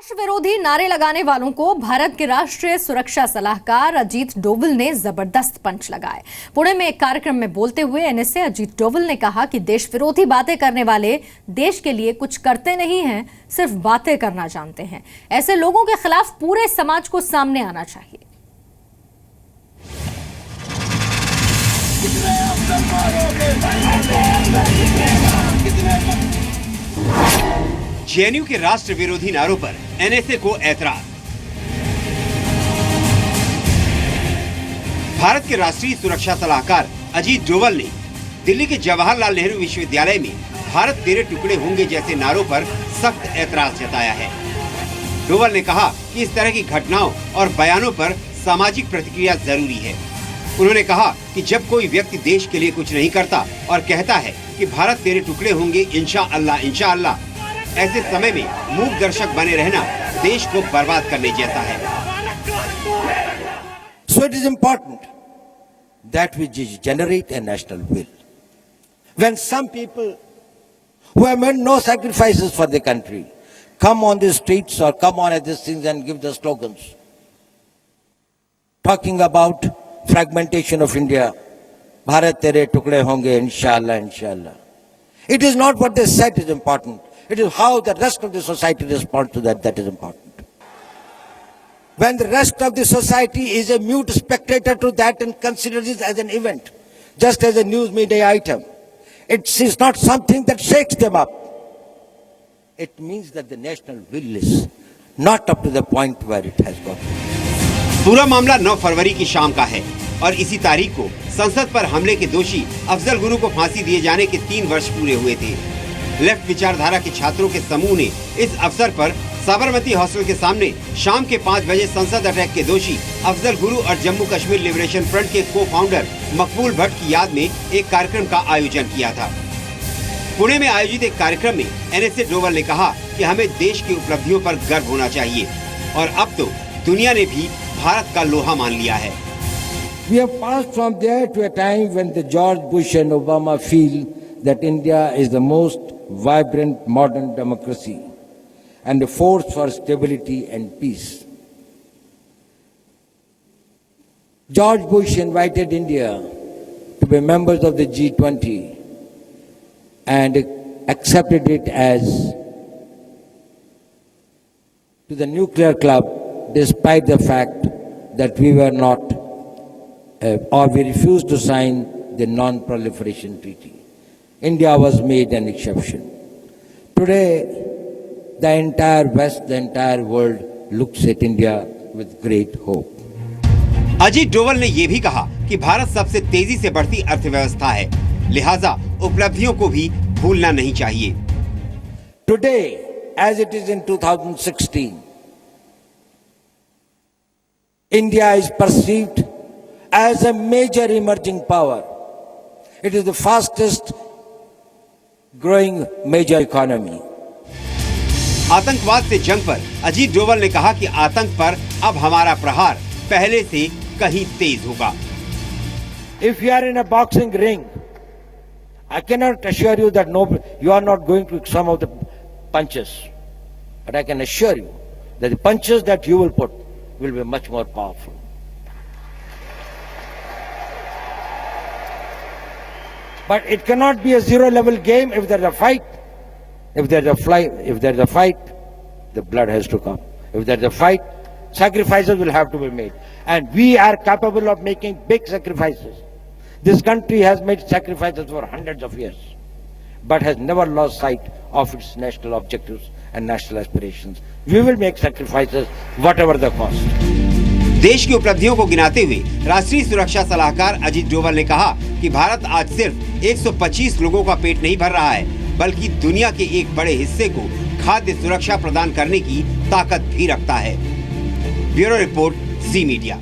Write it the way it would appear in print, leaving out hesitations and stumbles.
राष्ट्र विरोधी नारे लगाने वालों को भारत के राष्ट्रीय सुरक्षा सलाहकार अजीत डोवल ने जबरदस्त पंच लगाए। पुणे में एक कार्यक्रम में बोलते हुए एनएसए अजीत डोवल ने कहा कि देश विरोधी बातें करने वाले देश के लिए कुछ करते नहीं हैं, सिर्फ बातें करना जानते हैं। ऐसे लोगों के खिलाफ पूरे समाज को सामने आना चाहिए। जेएनयू के राष्ट्र विरोधी नारों पर एनएसए को ऐतराज। भारत के राष्ट्रीय सुरक्षा सलाहकार अजीत डोवल ने दिल्ली के जवाहरलाल नेहरू विश्वविद्यालय में भारत तेरे टुकड़े होंगे जैसे नारों पर सख्त ऐतराज जताया है। डोवल ने कहा कि इस तरह की घटनाओं और बयानों पर सामाजिक प्रतिक्रिया जरूरी है। उन्होंने कहा कि जब कोई व्यक्ति देश के लिए कुछ नहीं करता और कहता है कि भारत तेरे टुकड़े होंगे इंशाअल्लाह इंशाअल्लाह, ऐसे समय में मूक दर्शक बने रहना देश को बर्बाद करने जैसा है। So it is important that we generate a national will. When some people who have made no sacrifices for the country come on the streets or come on at these things and give the slogans talking about fragmentation of India, Bharat tere tukde honge inshallah inshallah. It is not what they said is important. It is how the rest of the society responds to that is important. When the rest of the society is a mute spectator to that and considers it as an event, just as a news media item, it is not something that shakes them up. It means that the national will is not up to the point where it has got. पूरा मामला 9 फरवरी की शाम का है और इसी तारीख को संसद पर हमले के दोषी अफजल गुरु को फांसी दिए जाने के 3 वर्ष पूरे हुए थे। लेफ्ट विचारधारा के छात्रों के समूह ने इस अवसर पर साबरमती हॉस्टल के सामने शाम के 5 बजे संसद अटैक के दोषी अफजल गुरु और जम्मू कश्मीर लिबरेशन फ्रंट के को-फाउंडर मकबूल भट्ट की याद में एक कार्यक्रम का आयोजन किया था। पुणे में आयोजित एक कार्यक्रम में एनएसए डोवल ने कहा कि हमें देश की उपलब्धियों पर गर्व होना चाहिए और अब तो दुनिया ने भी भारत का लोहा मान लिया है। We have passed from there to a time when the George Bush and Obama feel that India is the most vibrant modern democracy and a force for stability and peace. George Bush invited India to be members of the G20 and accepted it as to the nuclear club despite the fact that we were not or we refused to sign the non-proliferation treaty. India was made an exception. Today, the entire West, the entire world looks at India with great hope. Ajit Doval ने ये भी कहा कि भारत सबसे तेजी से बढ़ती अर्थव्यवस्था है, लिहाजा उपलब्धियों को भी भूलना नहीं चाहिए। Today, as it is in 2016, India is perceived as a major emerging power. It is the fastest growing major economy. आतंकवाद से जंग पर अजीत डोवल ने कहा कि आतंक पर अब हमारा प्रहार पहले से कहीं तेज होगा। If you are in a boxing ring, I cannot assure you that you are not going to some of the punches, but I can assure you that the punches that you will put will be much more powerful. But it cannot be a zero-level game. If there's a fight, if there's a fight, the blood has to come. If there's a fight, sacrifices will have to be made. And we are capable of making big sacrifices. This country has made sacrifices for hundreds of years, but has never lost sight of its national objectives and national aspirations. We will make sacrifices, whatever the cost. देश की उपलब्धियों को गिनाते हुए राष्ट्रीय सुरक्षा सलाहकार अजीत डोवल ने कहा कि भारत आज सिर्फ 125 लोगों का पेट नहीं भर रहा है, बल्कि दुनिया के एक बड़े हिस्से को खाद्य सुरक्षा प्रदान करने की ताकत भी रखता है। ब्यूरो रिपोर्ट, जी मीडिया।